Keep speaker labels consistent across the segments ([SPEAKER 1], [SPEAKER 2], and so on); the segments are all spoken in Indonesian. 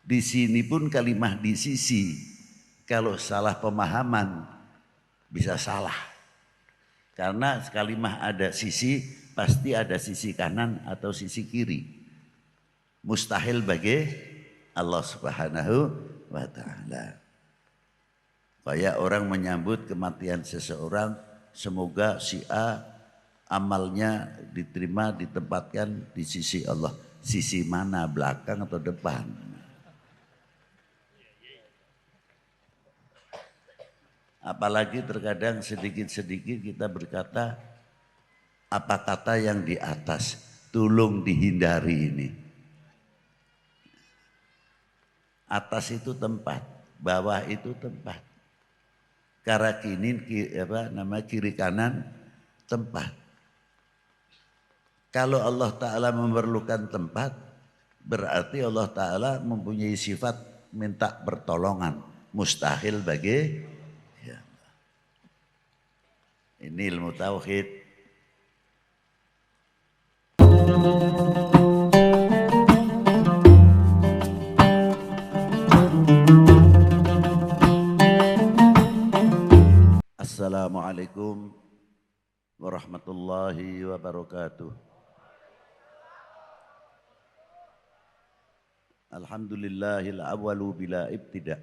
[SPEAKER 1] Di sini pun kalimah di sisi, kalau salah pemahaman bisa salah. Karena kalimah ada sisi, pasti ada sisi kanan atau sisi kiri. Mustahil bagi Allah Subhanahu wa ta'ala. Kayak orang menyambut kematian seseorang, semoga si A amalnya diterima, ditempatkan di sisi Allah. Sisi mana, belakang atau depan? Apalagi terkadang sedikit-sedikit kita berkata, apa kata yang di atas, tolong dihindari ini. Atas itu tempat, bawah itu tempat. Karena kiri kanan tempat. Kalau Allah Ta'ala memerlukan tempat, berarti Allah Ta'ala mempunyai sifat minta pertolongan. Mustahil bagi ya. Ini ilmu tauhid. Assalamualaikum warahmatullahi wabarakatuh. Alhamdulillahil awwalu bila ibtida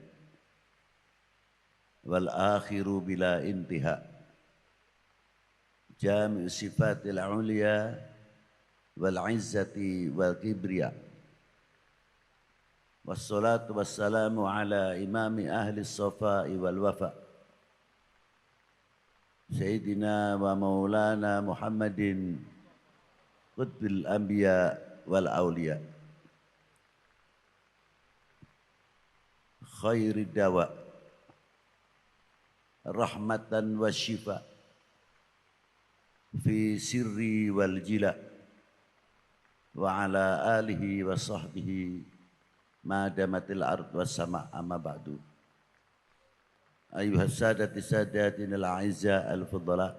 [SPEAKER 1] wal akhiru bila intiha. Jami'u sifatil ulia wal izzati wal kibriya. Wassalatu wassalamu ala imami ahli safai wal wafa. Sayyidina wa maulana Muhammadin qutbil anbiya wal awliya. Khairid dawa rahmatan wa syifa fi sirri wal jila wa ala alihi wa sahbihi ma damatil ard was sama amma ba'du. Ayuhas sadati sadatin al-aizza al-fudala,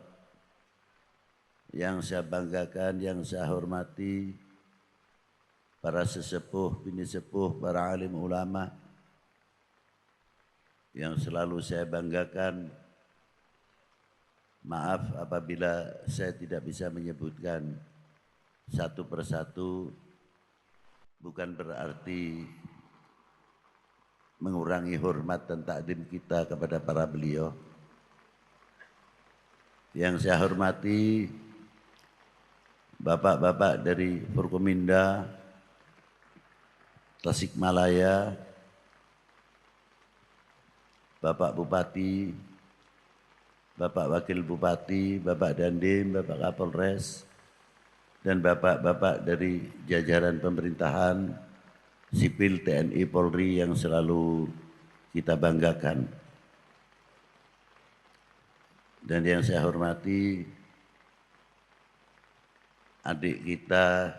[SPEAKER 1] yang saya banggakan, yang saya hormati, para sesepuh, bini sepuh, para alim ulama, yang selalu saya banggakan. Maaf apabila saya tidak bisa menyebutkan satu persatu, bukan berarti mengurangi hormat dan takdim kita kepada para beliau. Yang saya hormati bapak-bapak dari Forkominda, Tasikmalaya, Bapak Bupati, Bapak Wakil Bupati, Bapak Dandim, Bapak Kapolres, dan bapak-bapak dari jajaran pemerintahan sipil TNI Polri yang selalu kita banggakan. Dan yang saya hormati adik kita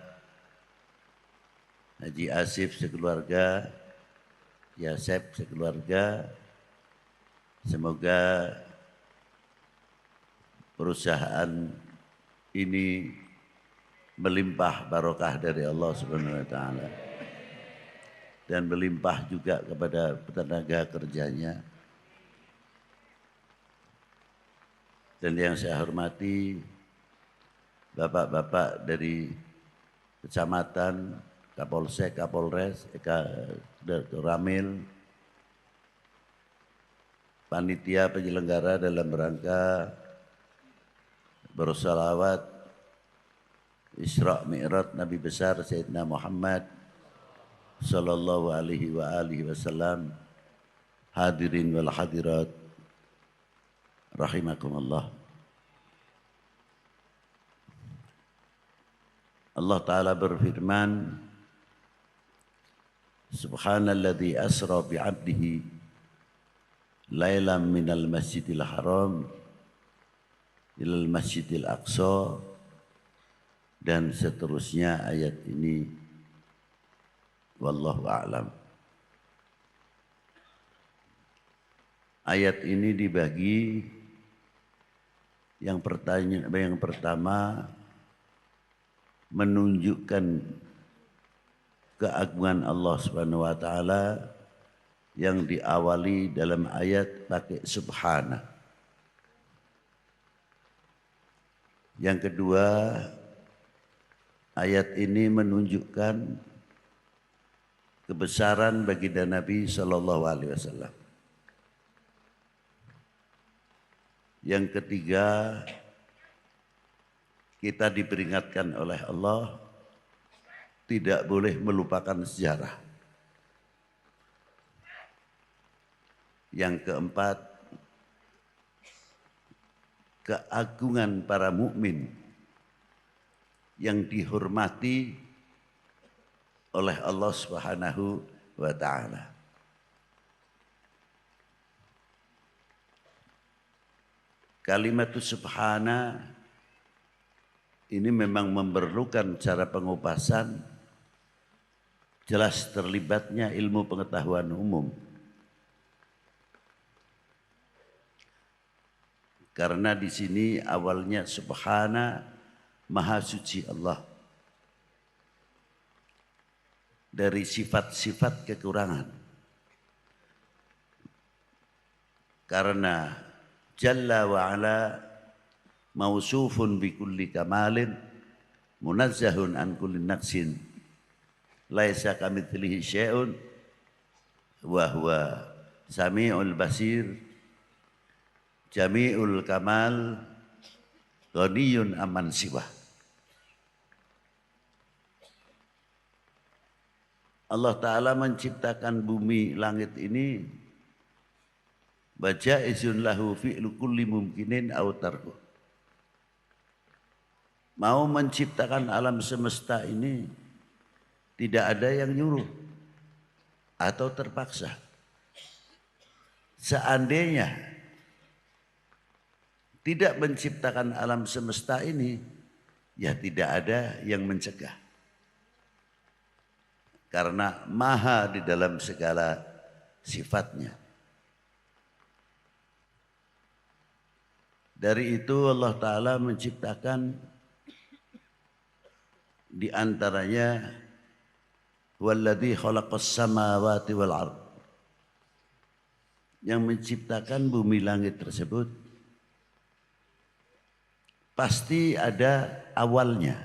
[SPEAKER 1] Haji Asif sekeluarga, Yasep sekeluarga. Semoga perusahaan ini melimpah barokah dari Allah Subhanahu wa taala dan melimpah juga kepada tenaga kerjanya. Dan yang saya hormati bapak-bapak dari kecamatan, Kapolsek, Kapolres, Ramil, panitia penyelenggara dalam rangka bersolawat Isra Mi'raj Nabi besar Sayyidina Muhammad sallallahu alaihi wa alihi wasallam. Hadirin wal hadirat rahimakumullah. Allah Ta'ala berfirman, Subhanalladzi asra bi'abdihi lailam minal masjidil haram ilal masjidil aqsa, dan seterusnya ayat ini. Wallahu a'lam. Ayat ini dibagi, yang pertama menunjukkan keagungan Allah Subhanahu wa taala yang diawali dalam ayat pakai subhana. Yang kedua, ayat ini menunjukkan kebesaran baginda Nabi sallallahu alaihi wasallam. Yang ketiga, kita diperingatkan oleh Allah tidak boleh melupakan sejarah. Yang keempat, keagungan para mukmin yang dihormati oleh Allah Subhanahu wa taala. Kalimatus subhana ini memang memerlukan cara pengupasan, jelas terlibatnya ilmu pengetahuan umum. Karena di sini awalnya subhana, maha suci Allah dari sifat-sifat kekurangan. Karena Jalla wa ala mausufun bi kulli kamalin munazzahun an kulli naqsin laisa kamitslihi syai'un wa huwa samiul basir jami'ul kamal ghaniyun aman siwa. Allah Ta'ala menciptakan bumi langit ini Baja'izun lahu fi'lu kulli mumkinin aw tarku. Mau menciptakan alam semesta ini tidak ada yang nyuruh atau terpaksa. Seandainya tidak menciptakan alam semesta ini, ya tidak ada yang mencegah. Karena maha di dalam segala sifatnya. Dari itu Allah Ta'ala menciptakan di antaranya walladzi khalaqas samawati wal ard, yang menciptakan bumi langit tersebut pasti ada awalnya.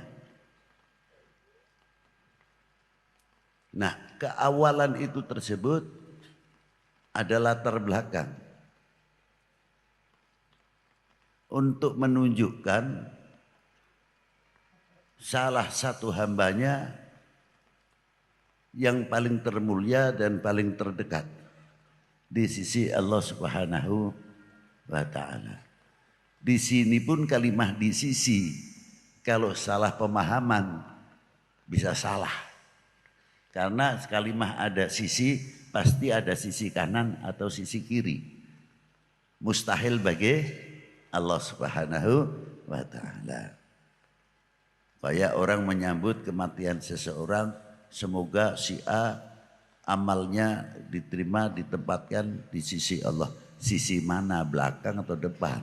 [SPEAKER 1] Nah, keawalan itu tersebut adalah latar belakang untuk menunjukkan salah satu hambanya yang paling termulia dan paling terdekat di sisi Allah Subhanahu wa taala. Di sini pun kalimah di sisi, kalau salah pemahaman bisa salah. Karena kalimah ada sisi, pasti ada sisi kanan atau sisi kiri. Mustahil bagi Allah Subhanahu wa taala. Kayak orang menyambut kematian seseorang, semoga si A amalnya diterima, ditempatkan di sisi Allah. Sisi mana, belakang atau depan?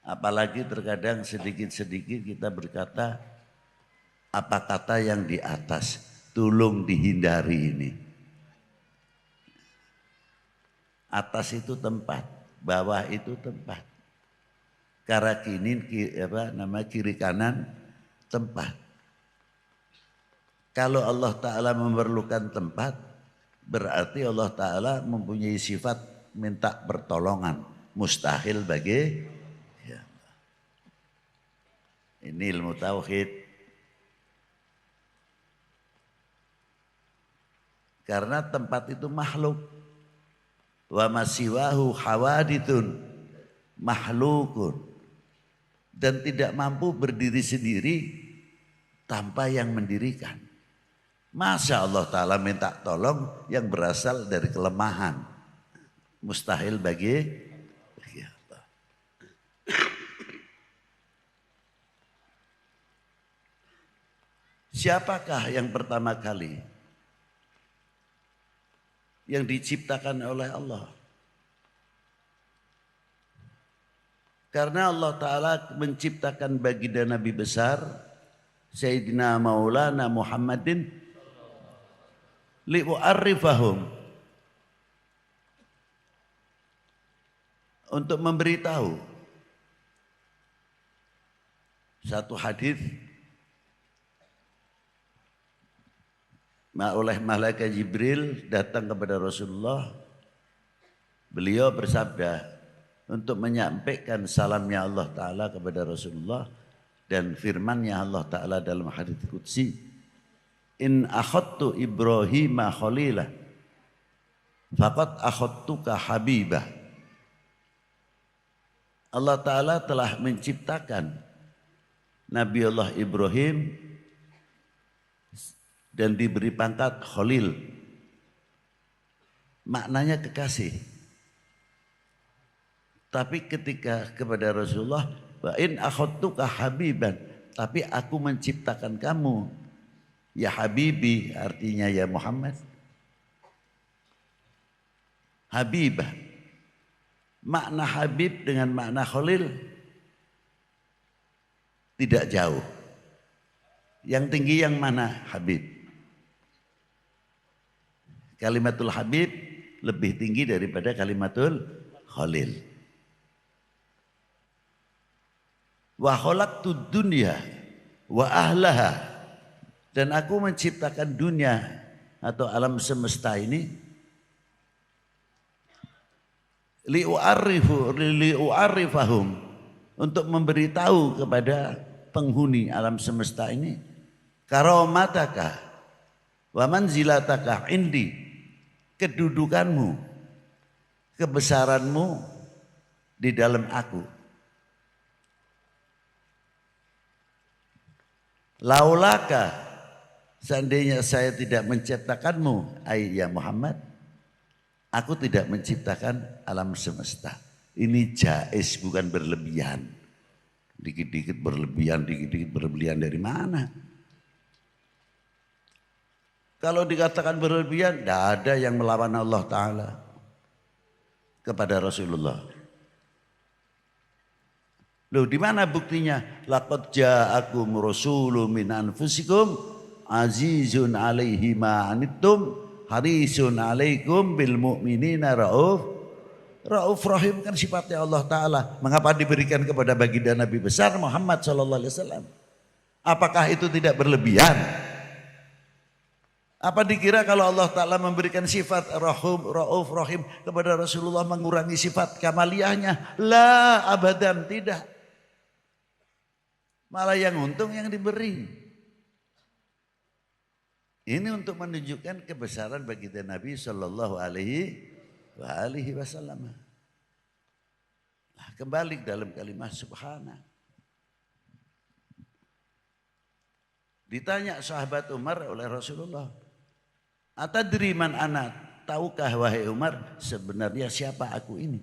[SPEAKER 1] Apalagi terkadang sedikit-sedikit kita berkata, apa kata yang di atas, tolong dihindari ini. Atas itu tempat, bawah itu tempat. Karena kiri kanan tempat. Kalau Allah Ta'ala memerlukan tempat, berarti Allah Ta'ala mempunyai sifat minta pertolongan. Mustahil bagi ya. Ini ilmu tauhid. Karena tempat itu makhluk. Wa masiwahu hawadithun mahlukun, dan tidak mampu berdiri sendiri tanpa yang mendirikan. Masa Allah Ta'ala minta tolong yang berasal dari kelemahan? Mustahil bagi Allah. Siapakah yang pertama kali yang diciptakan oleh Allah? Karena Allah Ta'ala menciptakan baginda Nabi besar Sayyidina Maulana Muhammadin li'u'arrifahum, untuk memberitahu. Satu hadis oleh malaikat Jibril datang kepada Rasulullah. Beliau bersabda untuk menyampaikan salamnya Allah Ta'ala kepada Rasulullah dan firmannya Allah Ta'ala dalam hadits qudsi, in akhadtu Ibrahima khalilah faqad akhadtuka habibah. Allah Ta'ala telah menciptakan Nabi Allah Ibrahim dan diberi pangkat Khalil. Maknanya kekasih. Tapi ketika kepada Rasulullah, wa in akhadtuka habiban, tapi aku menciptakan kamu ya habibi, artinya ya Muhammad. Habibah. Makna habib dengan makna Khalil tidak jauh. Yang tinggi yang mana? Habib. Kalimatul Habib lebih tinggi daripada kalimatul Khalil. Wa khalaqtud dunya wa ahlaha, dan aku menciptakan dunia atau alam semesta ini li'u'arrifahum, untuk memberitahu kepada penghuni alam semesta ini karamataka wa manzilataka indi, kedudukanmu, kebesaranmu di dalam aku. Laulaka, seandainya saya tidak menciptakanmu ya Muhammad, aku tidak menciptakan alam semesta. Ini jaiz, bukan berlebihan. Dikit-dikit berlebihan, dikit-dikit berlebihan dari mana? Kalau dikatakan berlebihan, tidak ada yang melawan Allah Ta'ala kepada Rasulullah. Loh, di mana buktinya? Laqad ja'akum rasulun min anfusikum azizun 'alaihi ma 'anittum harisun 'alaikum bil mu'minina rauf rahim, kan sifatnya Allah Ta'ala. Mengapa diberikan kepada baginda Nabi besar Muhammad SAW? Apakah itu tidak berlebihan? Apa dikira kalau Allah Ta'ala memberikan sifat rauf rahim kepada Rasulullah mengurangi sifat kamaliyahnya? La, abadan, tidak. Malah yang untung yang diberi. Ini untuk menunjukkan kebesaran baginda Nabi Sallallahu Alaihi Wasallam. Nah, kembali dalam kalimat subhana. Ditanya sahabat Umar oleh Rasulullah, atadri man ana, tahukah wahai Umar sebenarnya siapa aku ini?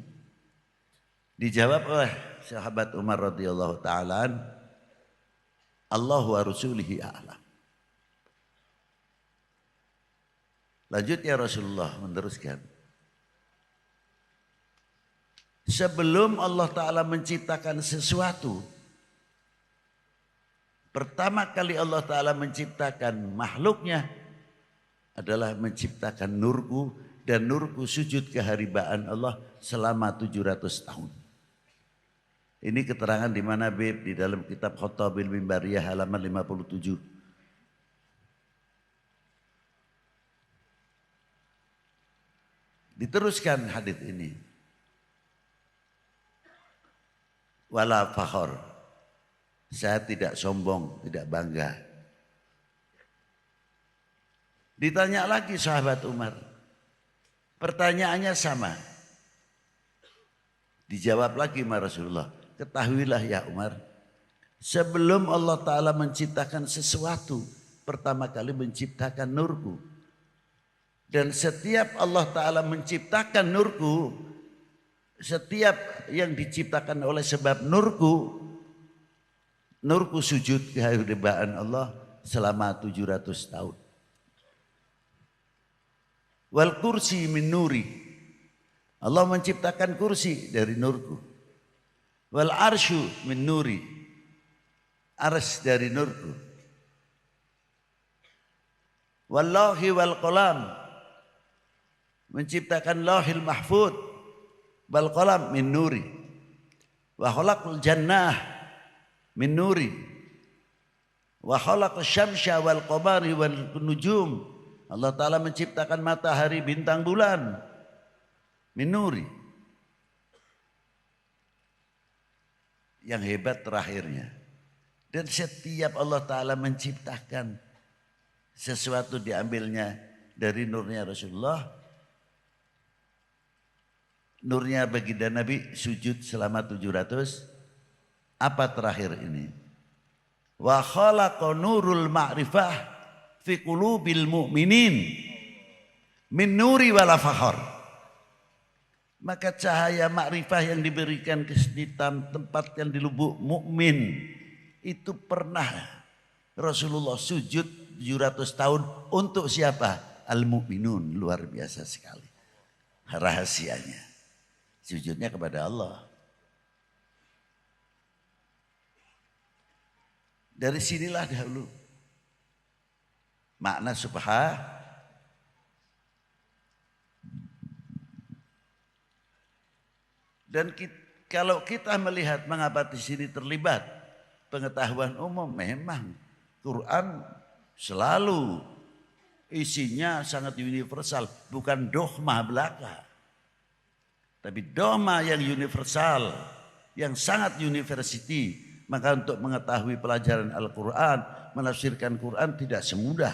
[SPEAKER 1] Dijawab oleh sahabat Umar radhiyallahu ta'ala, Allah wa rasulihi a'lam. Lanjutnya Rasulullah meneruskan, sebelum Allah Ta'ala menciptakan sesuatu, pertama kali Allah Ta'ala menciptakan makhluknya adalah menciptakan nurku, dan nurku sujud keharibaan Allah selama 700 tahun. Ini keterangan di mana Bib? Di dalam kitab Khotabil Mimbariyah halaman 57. Diteruskan hadis ini. Wala fakhor, saya tidak sombong, tidak bangga. Ditanya lagi sahabat Umar, pertanyaannya sama. Dijawab lagi sama Rasulullah, ketahuilah ya Umar, sebelum Allah Ta'ala menciptakan sesuatu, pertama kali menciptakan nurku. Dan setiap Allah Ta'ala menciptakan nurku, setiap yang diciptakan oleh sebab nurku, nurku sujud kehadiran Allah selama 700 tahun. Wal kursi min nuri, Allah menciptakan kursi dari nurku. Wal arsyu min nuri. Ars dari nurku. Wallahi wal qalam. Menciptakan lauhil mahfud. Wal qalam min nuri. Wa khalaqal jannah min nuri. Wa khalaqal syamsa wal qamari wal nujum. Allah Ta'ala menciptakan matahari, bintang, bulan. Min nuri. Yang hebat terakhirnya. Dan setiap Allah Ta'ala menciptakan sesuatu diambilnya dari nurnya Rasulullah. Nurnya baginda Nabi sujud selama 700. Apa terakhir ini? Wa khalaqa nurul ma'rifah fi qulubil mu'minin min nuri wala fakhar. Maka cahaya makrifah yang diberikan ke tempat yang di lubuk mukmin itu pernah Rasulullah sujud 700 tahun untuk siapa? Al-mu'minun. Luar biasa sekali rahasianya. Sujudnya kepada Allah. Dari sinilah dahulu makna subhah. Dan kalau kita melihat mengapa di sini terlibat pengetahuan umum, memang Quran selalu isinya sangat universal, bukan dogma belaka. Tapi dogma yang universal, yang sangat university. Maka untuk mengetahui pelajaran Al-Quran, menafsirkan Quran tidak semudah.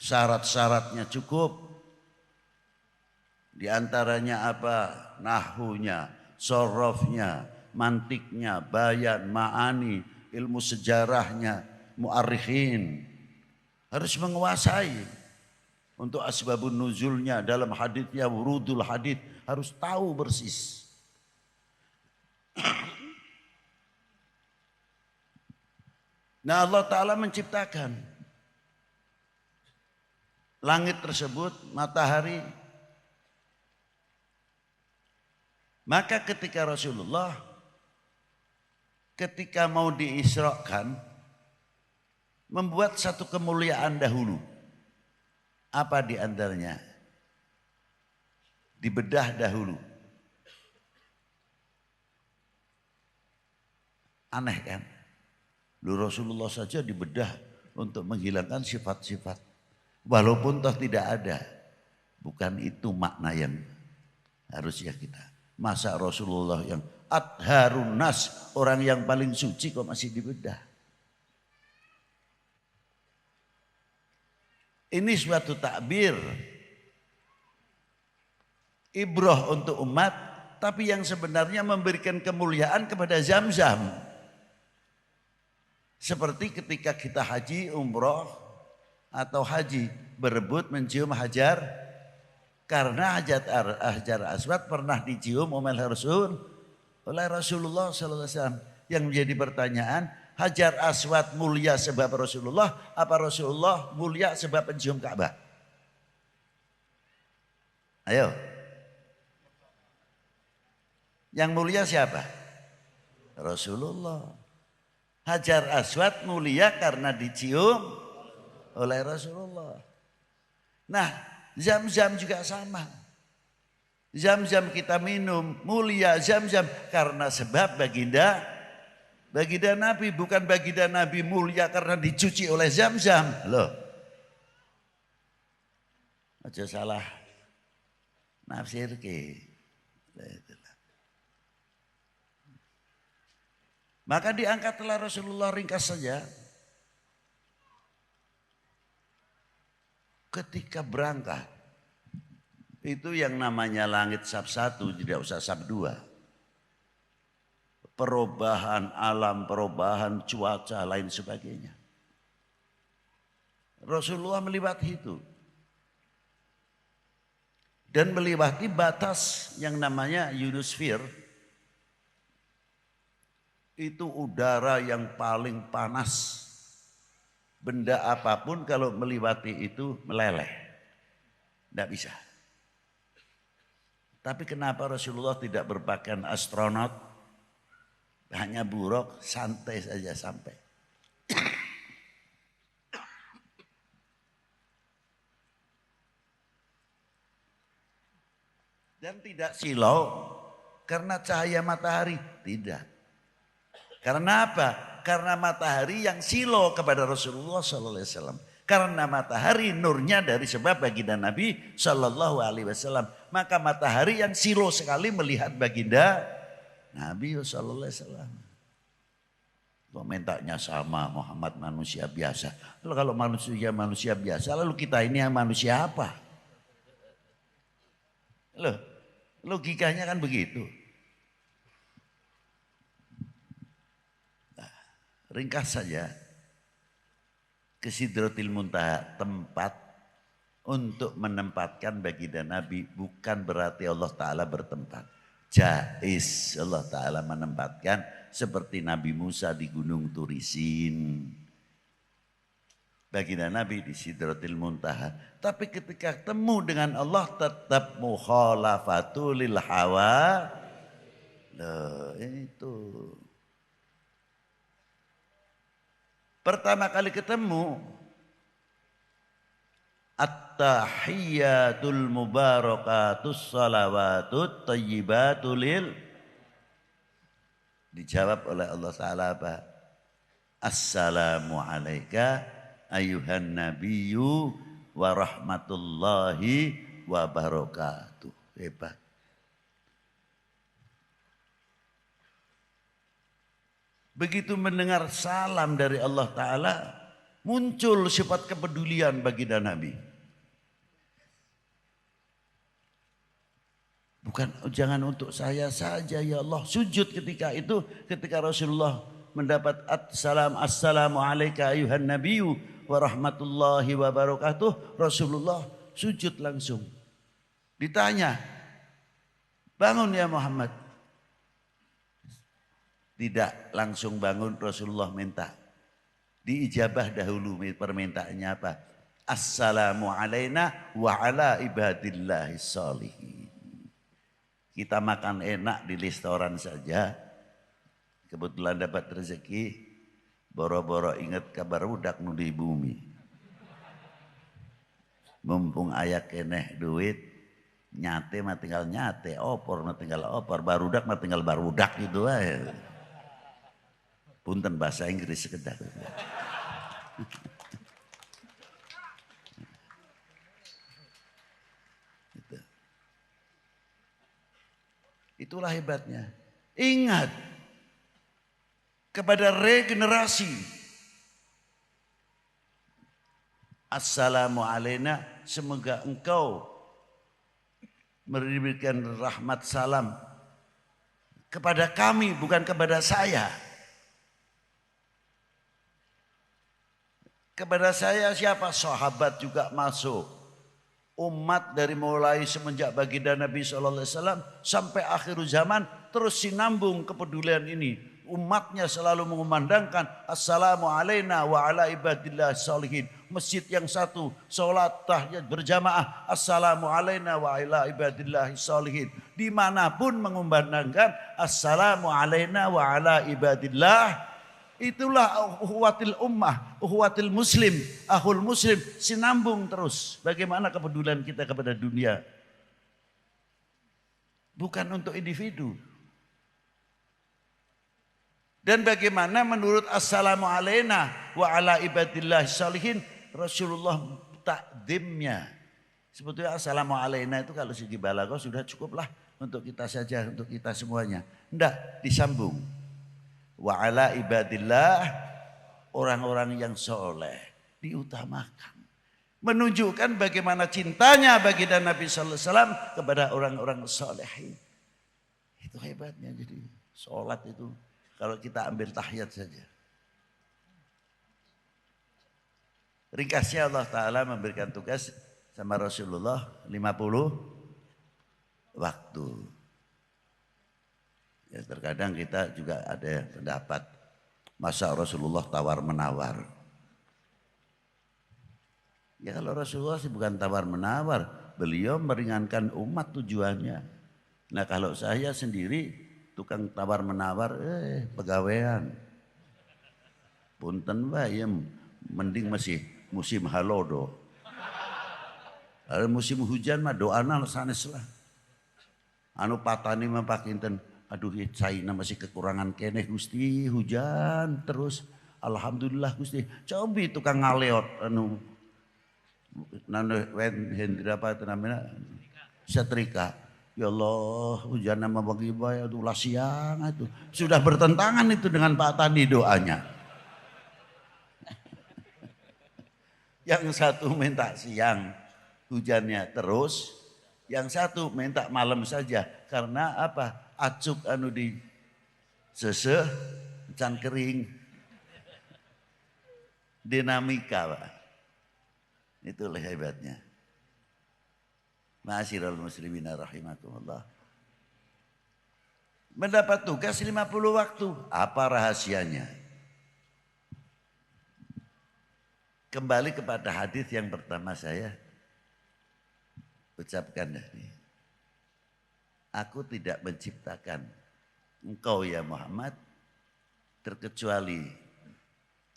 [SPEAKER 1] Syarat-syaratnya cukup. Di antaranya apa? Nahwunya, sorofnya, mantiknya, bayan, ma'ani, ilmu sejarahnya, mu'arikhin. Harus menguasai. Untuk asbabun nuzulnya dalam haditsnya, wurudul hadits, harus tahu persis. Nah, Allah Ta'ala menciptakan langit tersebut, matahari. Maka ketika Rasulullah ketika mau diisrakan membuat satu kemuliaan dahulu. Apa di antaranya? Dibedah dahulu. Aneh kan? Rasulullah saja dibedah untuk menghilangkan sifat-sifat. Walaupun toh tidak ada. Bukan itu makna yang harusnya kita. Masa Rasulullah yang atharun nas, orang yang paling suci kok masih dibedah. Ini suatu takbir. Ibrah untuk umat, tapi yang sebenarnya memberikan kemuliaan kepada Zam-Zam. Seperti ketika kita haji, umroh, atau haji berebut mencium hajar. Karena hajar aswad pernah dicium oleh Rasulullah SAW. Yang menjadi pertanyaan, hajar aswad mulia sebab Rasulullah, apa Rasulullah mulia sebab pencium Ka'bah? Ayo. Yang mulia siapa? Rasulullah. Hajar aswad mulia karena dicium oleh Rasulullah. Nah, Zam-Zam juga sama. Zam-Zam kita minum, mulia Zam-Zam karena sebab baginda Nabi, bukan baginda Nabi mulia karena dicuci oleh Zam-Zam. Loh. Aja salah nafsir ke. Maka diangkatlah Rasulullah, ringkas saja. Ketika berangkat, itu yang namanya langit sab 1, tidak usah sab 2. Perubahan alam, perubahan cuaca, lain sebagainya. Rasulullah melewati itu. Dan melewati batas yang namanya ionosfer. Itu udara yang paling panas. Benda apapun kalau melewati itu meleleh. Tidak bisa. Tapi kenapa Rasulullah tidak berpakaian astronot? Hanya buruk, santai saja sampai. Dan tidak silau karena cahaya matahari, tidak. Karena apa? Karena matahari yang silau kepada Rasulullah SAW. Karena matahari nurnya dari sebab baginda Nabi SAW. Maka matahari yang silau sekali melihat baginda Nabi SAW. Komentarnya sama, Muhammad manusia biasa. Lalu kalau manusia biasa, lalu kita ini yang manusia apa? Loh, logikanya kan begitu. Nah, ringkas saja. Ke Sidratil Muntaha, tempat untuk menempatkan baginda Nabi, bukan berarti Allah Ta'ala bertempat. Jais Allah Ta'ala menempatkan seperti Nabi Musa di Gunung Turisin. Baginda Nabi di Sidratil Muntaha. Tapi ketika temu dengan Allah tetap mukhalafatul lil hawa. Loh, itu. Pertama kali ketemu at-tahiyyatul mubarakatus salawatut thayyibatul lil, dijawab oleh Allah Ta'ala apa? Assalamu alayka ayuhan nabiyyu wa rahmatullahi wa barakatuh. Hebat. Begitu mendengar salam dari Allah Ta'ala, muncul sifat kepedulian baginda Nabi. Bukan, jangan untuk saya saja ya Allah. Sujud ketika itu, ketika Rasulullah mendapat assalamu alayka ayuhan nabiyyu wa rahmatullahi wa barakatuh. Rasulullah sujud langsung. Ditanya, bangun ya Muhammad. Tidak langsung bangun, Rasulullah minta. Diijabah dahulu permintaannya apa? Assalamu alayna wa ala ibadillahi sholihin. Kita makan enak di restoran saja. Kebetulan dapat rezeki. Boro-boro ingat kabar budak nu di bumi. Mumpung ayak keneh duit. Nyate mah tinggal nyate. Opor mah tinggal opor. Barudak mah tinggal barudak gitu aja. Punten bahasa Inggris sekedar. Itulah hebatnya. Ingat kepada regenerasi. Assalamu alayna, semoga engkau memberikan rahmat salam kepada kami, bukan kepada saya. Kepada saya siapa? Sahabat juga masuk. Umat dari mulai semenjak baginda Nabi SAW sampai akhir zaman terus sinambung kepedulian ini. Umatnya selalu mengumandangkan assalamu alayna wa ala ibadillah sholihin. Masjid yang satu, sholat tahiyat berjamaah, assalamu alayna wa ala ibadillah sholihin. Dimanapun mengumandangkan assalamu alayna wa ala ibadillah. Itulah ukhuwatil ummah, ukhuwatil muslim, akhul muslim, sinambung terus. Bagaimana kepedulian kita kepada dunia. Bukan untuk individu. Dan bagaimana menurut assalamu alayna wa ala ibadillah sholihin, Rasulullah takdimnya. Sebetulnya assalamu alayna itu kalau segi balaghah sudah cukuplah untuk kita saja, untuk kita semuanya. Enggak, disambung. Wa ala ibadillah, orang-orang yang soleh diutamakan. Menunjukkan bagaimana cintanya baginda Nabi sallallahu alaihi wasallam kepada orang-orang solehin. Itu hebatnya. Jadi sholat itu kalau kita ambil tahiyat saja. Ringkasnya Allah Ta'ala memberikan tugas sama Rasulullah 50 waktu. Ya, terkadang kita juga ada pendapat masa Rasulullah tawar-menawar. Ya kalau Rasulullah sih bukan tawar-menawar, beliau meringankan umat tujuannya. Nah kalau saya sendiri tukang tawar-menawar, pegawaian. Punten wae mending masih musim halodo. Kalau musim hujan mah doana sanes lah. Anu patani mah pakinten, aduh caina masih kekurangan keneh Gusti, hujan terus. Alhamdulillah Gusti. Cobi tukang ngaleot anu nanu hendra apa itu namanya? Setrika. Ya Allah, hujan nama bagi bae aduh lah siang itu. Sudah bertentangan itu dengan Pak Tani doanya. Yang satu minta siang hujannya terus, yang satu minta malam saja. Karena apa? Acuk anu di seseh, can kering. Dinamika Pak. Itulah hebatnya. Ma'asyiral muslimina rahimakumullah. Mendapat tugas 50 waktu. Apa rahasianya? Kembali kepada hadis yang pertama saya ucapkan tadi. Aku tidak menciptakan engkau ya Muhammad terkecuali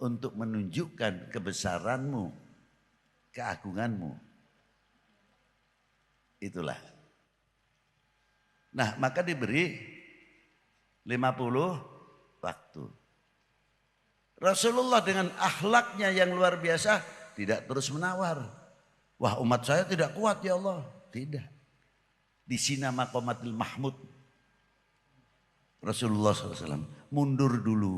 [SPEAKER 1] untuk menunjukkan kebesaranmu, keagunganmu. Itulah. Nah, maka diberi 50 waktu. Rasulullah dengan akhlaknya yang luar biasa tidak terus menawar. Wah, umat saya tidak kuat ya Allah. Tidak. Di sina maqamatil mahmud. Rasulullah SAW mundur dulu.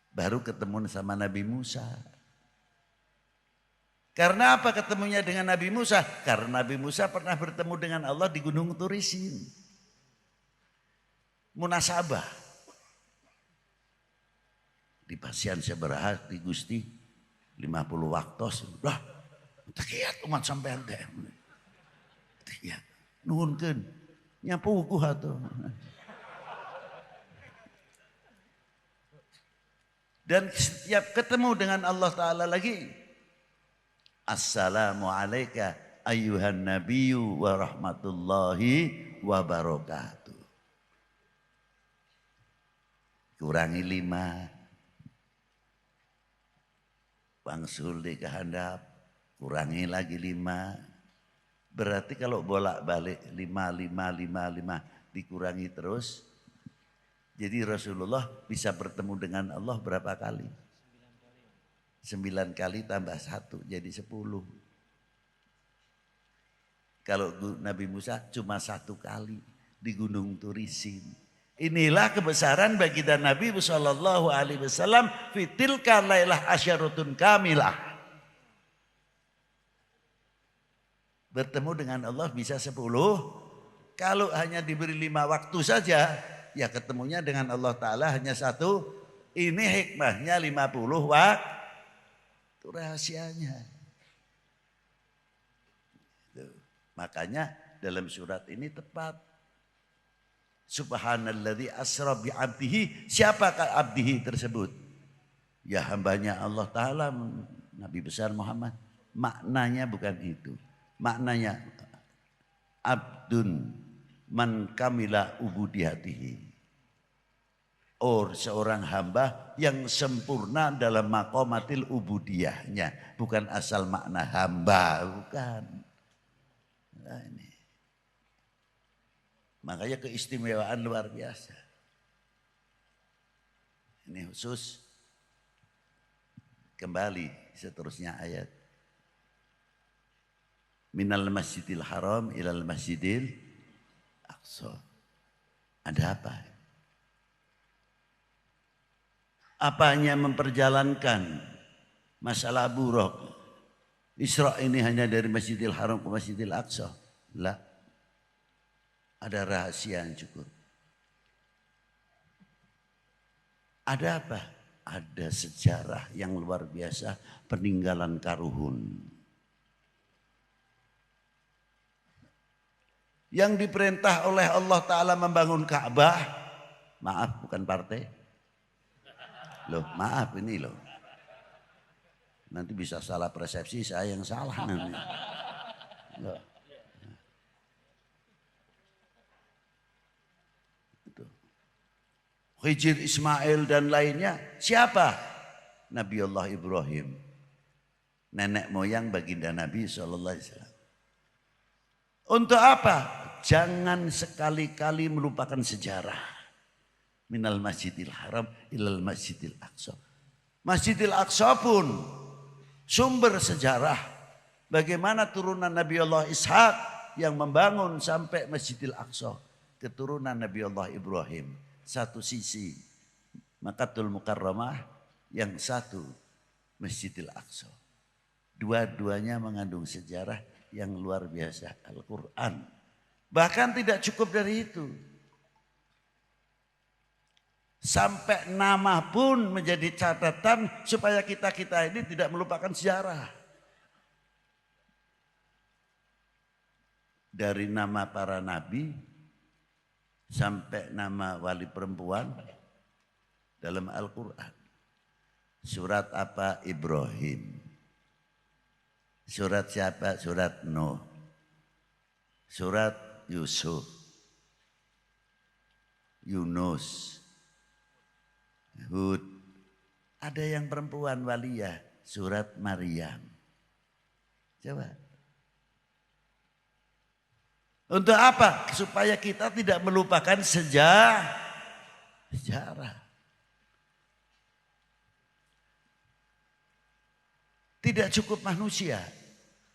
[SPEAKER 1] Baru ketemu sama Nabi Musa. Karena apa ketemunya dengan Nabi Musa? Karena Nabi Musa pernah bertemu dengan Allah di Gunung Turisin. Munasabah. Di pasian sabaraha di Gusti 50 waktos. Lah, tekiat umat sampean teh. Tekiat. Nuhunkeun. Nyapuguh atuh. Dan setiap ketemu dengan Allah Ta'ala lagi. Assalamu alayka ayyuhan nabiyyu wa rahmatullahi wa barakatuh. Kurangi 5. Bangsul di kehandap, kurangi lagi 5. Berarti kalau bolak-balik 5 dikurangi terus. Jadi Rasulullah bisa bertemu dengan Allah berapa kali? 9 kali tambah 1 jadi 10. Kalau Nabi Musa cuma 1 kali di Gunung Turisin. Inilah kebesaran bagi dan Nabi sallallahu alaihi wasallam fitilka lailah asyaratun kamilah. Bertemu dengan Allah bisa 10. Kalau hanya diberi 5 waktu saja, ya ketemunya dengan Allah Ta'ala hanya 1. Ini hikmahnya 50 waktu. Itu rahasianya. Makanya dalam surat ini tepat. Subhanalladzi asra bi'abdihi. Siapakah abdihi tersebut? Ya hambanya Allah Ta'ala, Nabi besar Muhammad. Maknanya bukan itu. Maknanya abdun man kamila ubudiyatihi. Seorang hamba yang sempurna dalam maqamatil ubudiyahnya. Bukan asal makna hamba, bukan. Nah, ini. Makanya keistimewaan luar biasa. Ini khusus. Kembali seterusnya ayat. Minal masjidil haram ilal masjidil aqsa. Ada apa? Apanya memperjalankan masalah buruk. Isra ini hanya dari Masjidil Haram ke Masjidil Aqsa. Lah. Ada rahasia yang cukup. Ada apa? Ada sejarah yang luar biasa peninggalan Karuhun. Yang diperintah oleh Allah Ta'ala membangun Ka'bah. Maaf bukan partai. Loh maaf ini loh. Nanti bisa salah persepsi saya yang salah nanti. Loh. Khidir, Ismail dan lainnya. Siapa? Nabi Allah Ibrahim. Nenek moyang baginda Nabi SAW. Untuk apa? Jangan sekali-kali melupakan sejarah. Minal Masjidil Haram ilal Masjidil Aqsa. Masjidil Aqsa pun sumber sejarah. Bagaimana turunan Nabi Allah Ishak yang membangun sampai Masjidil Aqsa. Keturunan Nabi Allah Ibrahim. Satu sisi Makkatul Mukarramah, yang satu Masjidil Aqsa. Dua-duanya mengandung sejarah yang luar biasa, Al-Quran. Bahkan tidak cukup dari itu. Sampai nama pun menjadi catatan supaya kita-kita ini tidak melupakan sejarah. Dari nama para nabi sampai nama wali perempuan dalam Al-Quran. Surat apa? Ibrahim. Surat siapa? Surat Nuh. Surat Yusuf. Yunus. Hud. Ada yang perempuan waliyah. Surat Maryam. Coba. Untuk apa? Supaya kita tidak melupakan sejarah. Tidak cukup manusia.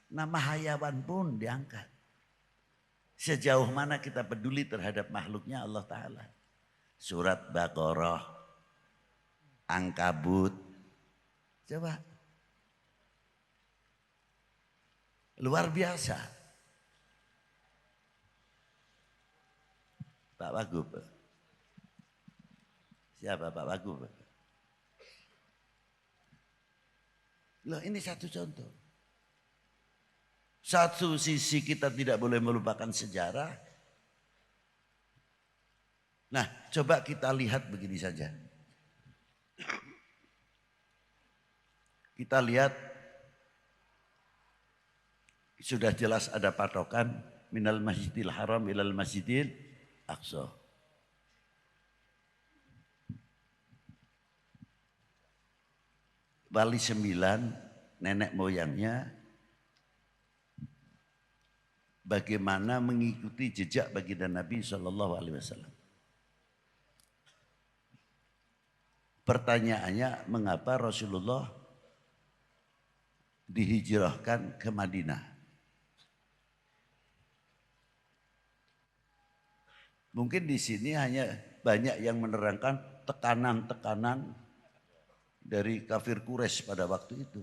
[SPEAKER 1] Nama hayawan pun diangkat. Sejauh mana kita peduli terhadap makhluknya Allah Ta'ala. Surat Baqarah. Ankabut. Coba. Luar biasa. Pak Wagub. Siapa Pak Wagub? Loh, ini satu contoh. Satu sisi kita tidak boleh melupakan sejarah. Nah, coba kita lihat begini saja. Kita lihat sudah jelas ada patokan minal Masjidil Haram ilal Masjidil Aqsa. Wali 9 nenek moyangnya bagaimana mengikuti jejak baginda Nabi SAW. Pertanyaannya, mengapa Rasulullah dihijrahkan ke Madinah? Mungkin di sini hanya banyak yang menerangkan tekanan-tekanan dari kafir Quraisy pada waktu itu.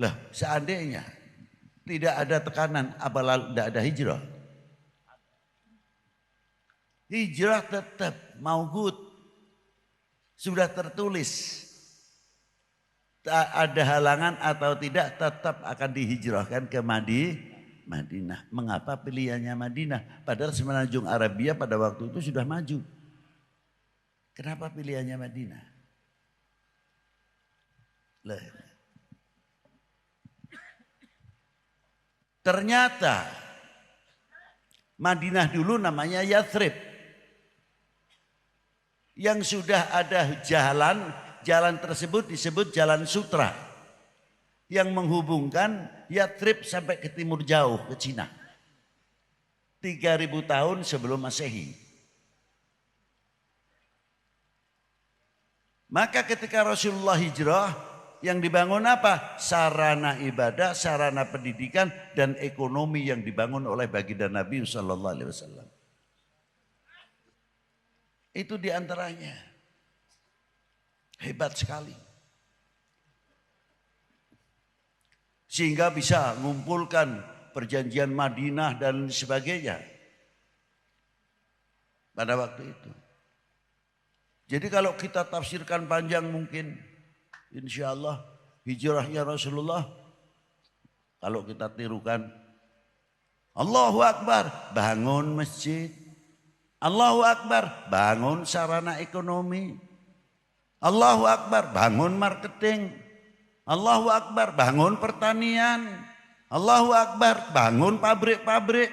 [SPEAKER 1] Lah, seandainya tidak ada tekanan, apalagi tidak ada hijrah. Hijrah tetap maujud, sudah tertulis. Tak ada halangan atau tidak, tetap akan dihijrahkan ke Madinah. Mengapa pilihannya Madinah? Padahal semenanjung Arabia pada waktu itu sudah maju. Kenapa pilihannya Madinah? Ternyata Madinah dulu namanya Yathrib. Yang sudah ada jalan tersebut disebut Jalan Sutra. Yang menghubungkan Yathrib sampai ke timur jauh, ke Cina. 3000 tahun sebelum Masehi. Maka ketika Rasulullah hijrah, yang dibangun apa? Sarana ibadah, sarana pendidikan, dan ekonomi yang dibangun oleh baginda Nabi SAW. Itu diantaranya. Hebat sekali. Sehingga bisa mengumpulkan perjanjian Madinah dan sebagainya pada waktu itu. Jadi kalau kita tafsirkan panjang mungkin insya Allah hijrahnya Rasulullah, kalau kita tirukan, Allahu Akbar, bangun masjid. Allahu Akbar, bangun sarana ekonomi. Allahu Akbar, bangun marketing. Allahu Akbar, bangun pertanian. Allahu Akbar, bangun pabrik-pabrik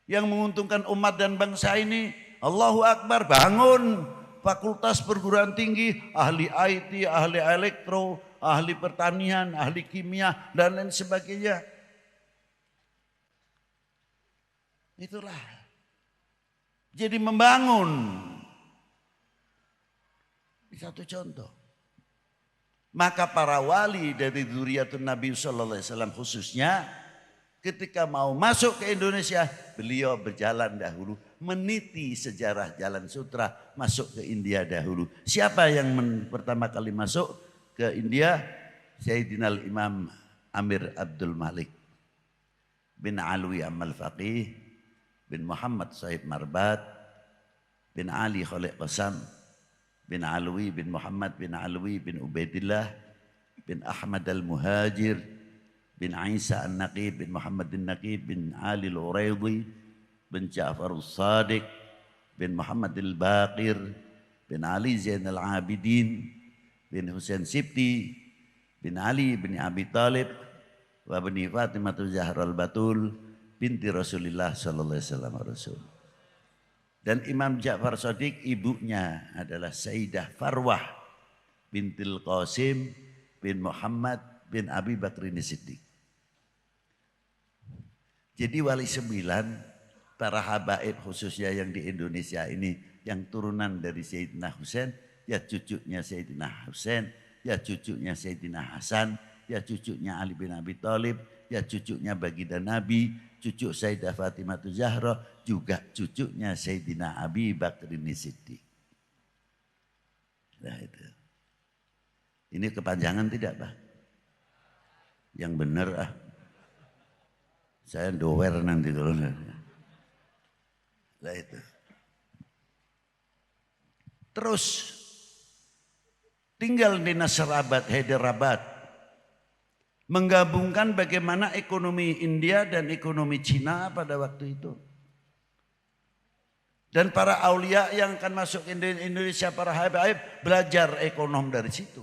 [SPEAKER 1] yang menguntungkan umat dan bangsa ini. Allahu Akbar, bangun fakultas perguruan tinggi, ahli IT, ahli elektro, ahli pertanian, ahli kimia, dan lain sebagainya. Itulah. Jadi membangun. Satu contoh. Maka para wali dari dzurriyyatun Nabi sallallahu alaihi wasallam khususnya ketika mau masuk ke Indonesia, beliau berjalan dahulu meniti sejarah Jalan Sutra masuk ke India dahulu. Siapa yang pertama kali masuk ke India? Sayyidina Imam Amir Abdul Malik bin Alwi Amal Faqih bin Muhammad Sahib Marbat bin Ali Khaliq Qasam bin Alwi bin Muhammad bin Alwi bin Ubaidillah bin Ahmad al-Muhajir bin Isa an-Naqib bin Muhammad al-Naqib bin Ali al-Uraidi bin Ja'far al-Sadiq bin Muhammad al-Baqir bin Ali Zain al-Abidin bin Husain Sibti bin Ali bin Abi Talib wa bin Fatimah Zahra al-Batul binti Rasulullah sallallahu alaihi wasallam Rasul. Dan Imam Ja'far Shadiq ibunya adalah Sayyidah Farwah bintil Qasim bin Muhammad bin Abi Bakrin Siddiq. Jadi wali 9 para habaib khususnya yang di Indonesia ini yang turunan dari Sayyidina Husain, ya cucunya Sayyidina Husain, ya cucunya Sayyidina Hasan, ya cucunya Ali bin Abi Thalib, ya cucunya baginda Nabi, cucu Sayyidah Fatimah Zahra, juga cucunya Sayyidina Abi Bakrin Siddiq. Nah itu. Ini kepanjangan tidak Pak? Yang benar ah. Saya dower nanti kalau nah itu. Terus tinggal di Nasrabat, Hyderabad. Menggabungkan bagaimana ekonomi India dan ekonomi Cina pada waktu itu. Dan para aulia yang akan masuk ke Indonesia, para habaib belajar ekonom dari situ.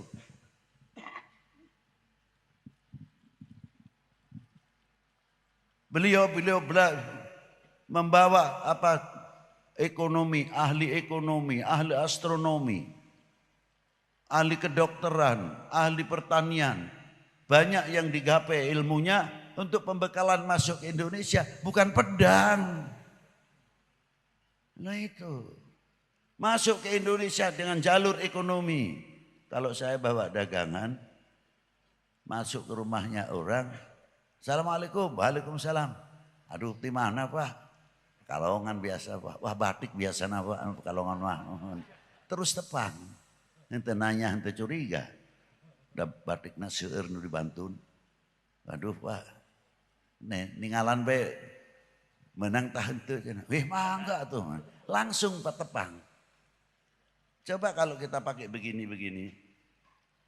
[SPEAKER 1] Beliau membawa ekonomi, ahli astronomi, ahli kedokteran, ahli pertanian. Banyak yang digapai ilmunya untuk pembekalan masuk ke Indonesia, bukan pedang. Nah itu, masuk ke Indonesia dengan jalur ekonomi. Kalau saya bawa dagangan, masuk ke rumahnya orang, Assalamualaikum, Waalaikumsalam. Aduh, di mana Pak? Kalongan biasa Pak. Wah batik biasa Pak, kalongan mah. Terus tepang. Ente nanya, ente curiga. Udah batikna seueur nu dibantun. Aduh Pak, ningalan be menang tahan tuh. Wih mangga tuh, langsung Pak tepang. Coba kalau kita pakai begini-begini,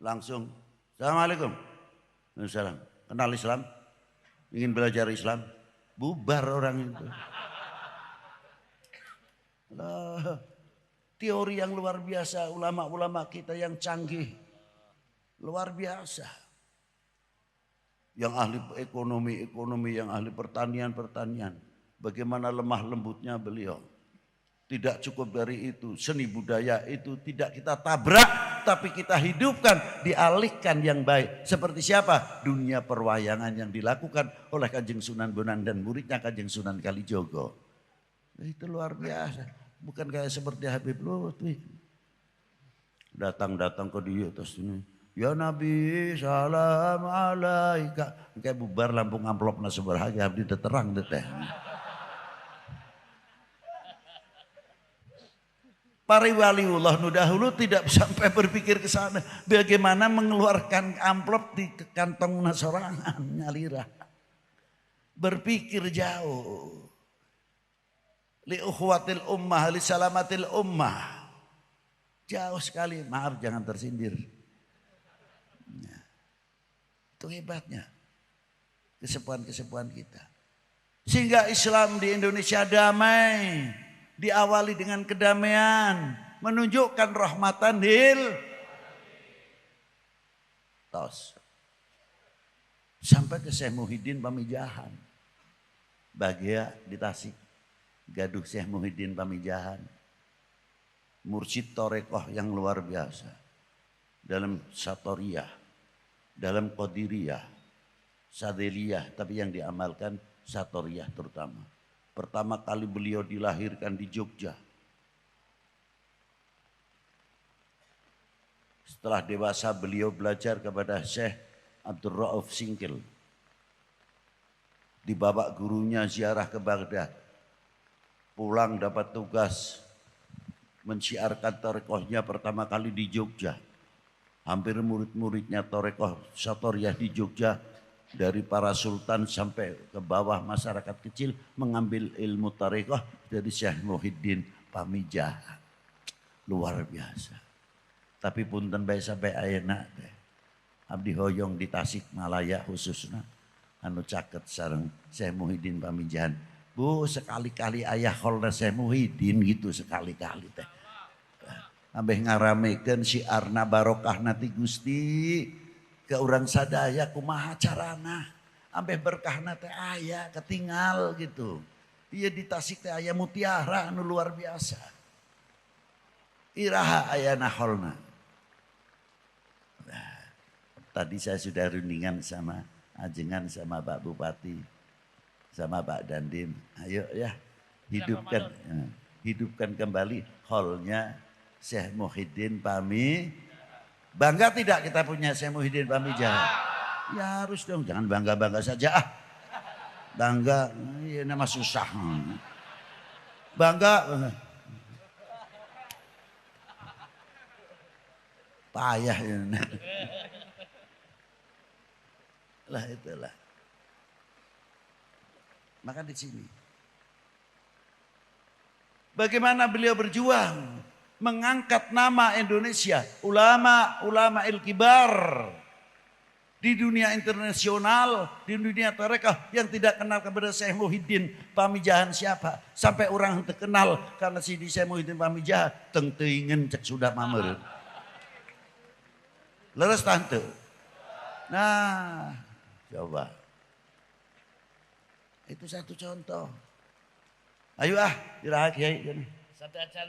[SPEAKER 1] langsung Assalamualaikum, Waalaikumsalam. Kenal Islam, ingin belajar Islam, bubar orang itu. Lah, teori yang luar biasa, ulama-ulama kita yang canggih. Luar biasa. Yang ahli ekonomi, yang ahli pertanian. Bagaimana lemah lembutnya beliau. Tidak cukup dari itu, seni budaya itu tidak kita tabrak, tapi kita hidupkan, dialihkan yang baik. Seperti siapa? Dunia perwayangan yang dilakukan oleh Kanjeng Sunan Bonang dan muridnya Kanjeng Sunan Kalijogo. Itu luar biasa. Bukan kayak seperti Habib Lutfi. Datang ke dia terus ini. Ya Nabi salam alaika. Kayak bubar lampung amplopna seberhaga abdi terang teh. Para waliullah nu dahulu tidak sampai berpikir ke sana. Bagaimana mengeluarkan amplop di kantong sorangan nyalira. Berpikir jauh. Li ukhwatil ummah, li salamatil ummah. Jauh sekali, maaf jangan tersindir. Itu hebatnya kesepuan-kesepuan kita. Sehingga Islam di Indonesia damai, diawali dengan kedamaian, menunjukkan rahmatan lil tos. Sampai ke Syekh Muhyiddin Pamijahan. Bagia di Tasik, gaduh Syekh Muhyiddin Pamijahan. mursyid torekoh yang luar biasa. Dalam satoriyah, dalam qadiriyah, sadeliyah, tapi yang diamalkan satoriyah terutama. Pertama kali beliau dilahirkan di Jogja. Setelah dewasa beliau belajar kepada Syekh Abdul Rauf Singkil. Dibawa gurunya ziarah ke Baghdad. Pulang dapat tugas mensyiarkan torekohnya pertama kali di Jogja. Hampir murid-muridnya torekoh satoriyah di Jogja dari para sultan sampai ke bawah masyarakat kecil mengambil ilmu torekoh dari Syekh Muhyiddin Pamijah. Luar biasa. Tapi punten bae sampai ayeuna teh. Abdi hoyong di Tasikmalaya khususnya anu caket sareng Syekh Muhyiddin Pamijahan. Bu sekali-kali ayah holna Syekh Muhyiddin gitu sekali-kali teh. Ambeh ngaramekeun syiarna barokah nati Gusti ke urang sadaya kumaha carana. Ambeh berkahna teh aya ketinggal gitu. Ieu di Tasik teh aya mutiara anu luar biasa. Iraha ayana holna. Nah, tadi saya sudah rundingan sama ajengan sama Pak Bupati sama Pak Dandim. Ayo ya hidupkan kembali holnya Syekh Muhyiddin Pami. Bangga tidak kita punya Syekh Muhyiddin Pamijah? Ya harus dong, jangan bangga-bangga saja. Bangga, ini nama susah. Bangga. Payah ini. Lah itulah. Maka di sini. Bagaimana beliau berjuang mengangkat nama Indonesia, ulama il-kibar di dunia internasional, di dunia tarekah yang tidak kenal kepada Syekh Muhyiddin Pamijahan siapa, sampai orang terkenal karena si Syekh Muhyiddin Pamijahan teng-tengen cek sudah mamer. Leres tante. Nah, coba. Itu satu contoh. Ayo dirahat kiai gini.
[SPEAKER 2] Sate acan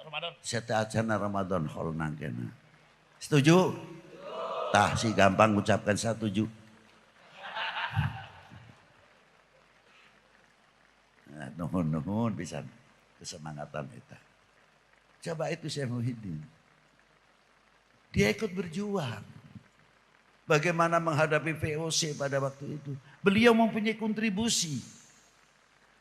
[SPEAKER 2] Ramadan.
[SPEAKER 1] Sate acan Ramadan hol nangkena. Setuju? Tah si gampang mengucapkan setuju. Nah, nuhun bisa kesemangatan kita. Coba itu Syekh Muhyiddin. Dia ikut berjuang. Bagaimana menghadapi VOC pada waktu itu. Beliau mempunyai kontribusi.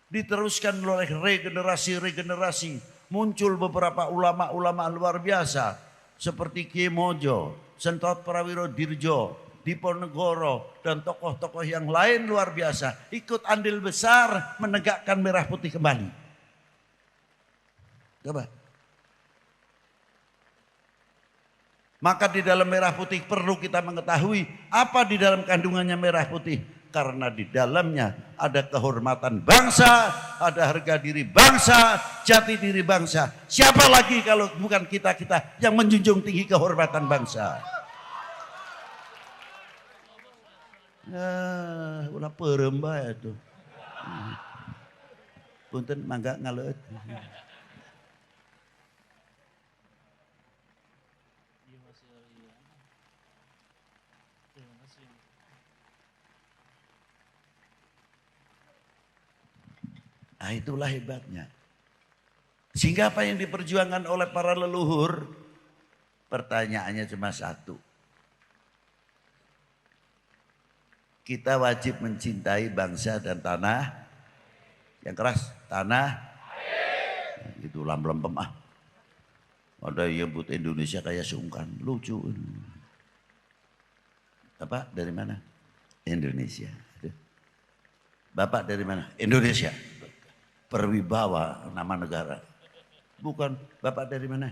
[SPEAKER 1] Diteruskan oleh regenerasi. Muncul beberapa ulama-ulama luar biasa. Seperti Ki Mojo, Sentot Prawiro Dirjo, Diponegoro. Dan tokoh-tokoh yang lain luar biasa. Ikut andil besar menegakkan merah putih kembali. Coba. Maka di dalam merah putih perlu kita mengetahui apa di dalam kandungannya merah putih. Karena di dalamnya ada kehormatan bangsa, ada harga diri bangsa, jati diri bangsa. Siapa lagi kalau bukan kita-kita yang menjunjung tinggi kehormatan bangsa. Nah, ulah perem bae tuh. Punten mangga ngaleut. Nah itulah hebatnya. Sehingga apa yang diperjuangkan oleh para leluhur, pertanyaannya cuma satu. Kita wajib mencintai bangsa dan tanah. Yang keras, tanah. Itu lempem ah. Ada yang buat Indonesia kayak sungkan, lucu. Bapak dari mana? Indonesia. Bapak dari mana? Indonesia. Perwibawa nama negara. Bukan Bapak dari mana?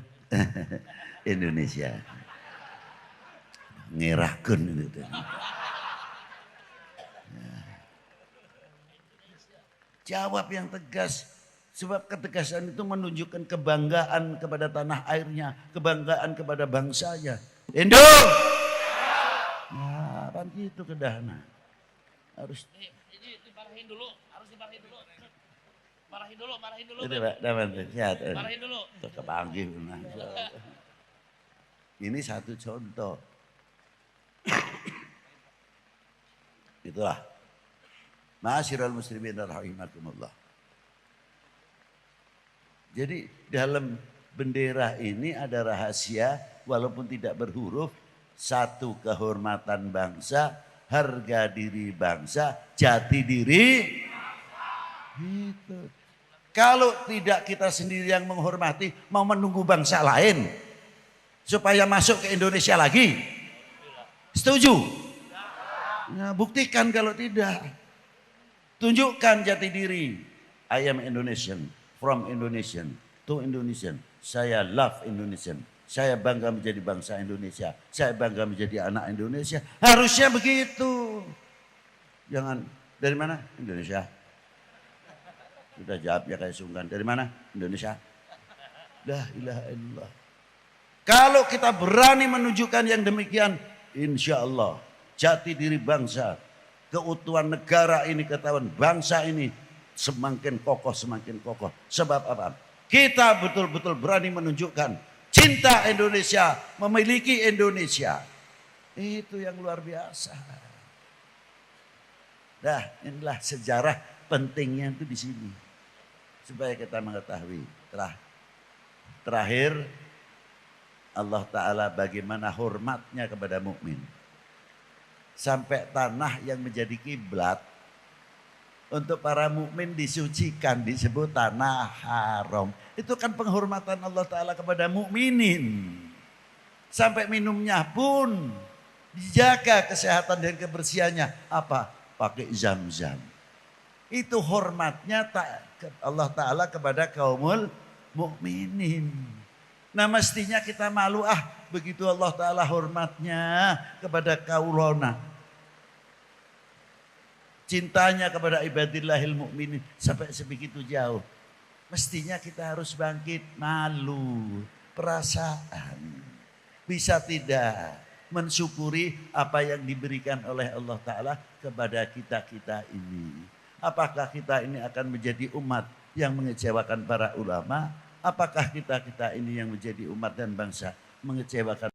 [SPEAKER 1] Indonesia. Ngerahkan itu. Jawab yang tegas. Sebab ketegasan itu menunjukkan kebanggaan kepada tanah airnya. Kebanggaan kepada bangsanya. Indo! Nah, kan gitu kedahana. Harus.
[SPEAKER 2] Ini diparahin dulu. Harus diparahin dulu. Marahin dulu.
[SPEAKER 1] Itu Pak, dapat sehat.
[SPEAKER 2] Marahin dulu.
[SPEAKER 1] Kepanggih. Ini satu contoh. Itulah. Ma'asyiral muslimin rahimakumullah. Jadi dalam bendera ini ada rahasia walaupun tidak berhuruf. Satu, kehormatan bangsa, harga diri bangsa, jati diri. Gitu. Kalau tidak kita sendiri yang menghormati, mau menunggu bangsa lain supaya masuk ke Indonesia lagi. Setuju? Nah, buktikan kalau tidak. Tunjukkan jati diri. I am Indonesian, from Indonesian, to Indonesian. Saya love Indonesian. Saya bangga menjadi bangsa Indonesia. Saya bangga menjadi anak Indonesia. Harusnya begitu. Jangan, dari mana? Indonesia. Sudah jawabnya kayak sungkan. Dari mana? Indonesia. La ilaha illallah. Kalau kita berani menunjukkan yang demikian, insya Allah jati diri bangsa, keutuhan negara ini, ketahuan bangsa ini semakin kokoh, semakin kokoh. Sebab apa? Kita betul-betul berani menunjukkan cinta Indonesia, memiliki Indonesia. Itu yang luar biasa. Nah, inilah sejarah pentingnya itu di sini. Supaya kita mengetahui. Terakhir, Allah Ta'ala bagaimana hormatnya kepada mukmin. Sampai tanah yang menjadi kiblat untuk para mukmin disucikan, disebut tanah haram. Itu kan penghormatan Allah Ta'ala kepada mukminin. Sampai minumnya pun dijaga kesehatan dan kebersihannya. Apa? Pakai zam-zam. Itu hormatnya Allah Ta'ala kepada kaumul mukminin. Nah mestinya kita malu begitu Allah Ta'ala hormatnya kepada kaulona. Cintanya kepada ibadillahil mukminin sampai sebegitu jauh. Mestinya kita harus bangkit malu, perasaan. Bisa tidak mensyukuri apa yang diberikan oleh Allah Ta'ala kepada kita-kita ini. Apakah kita ini akan menjadi umat yang mengecewakan para ulama? Apakah kita ini yang menjadi umat dan bangsa mengecewakan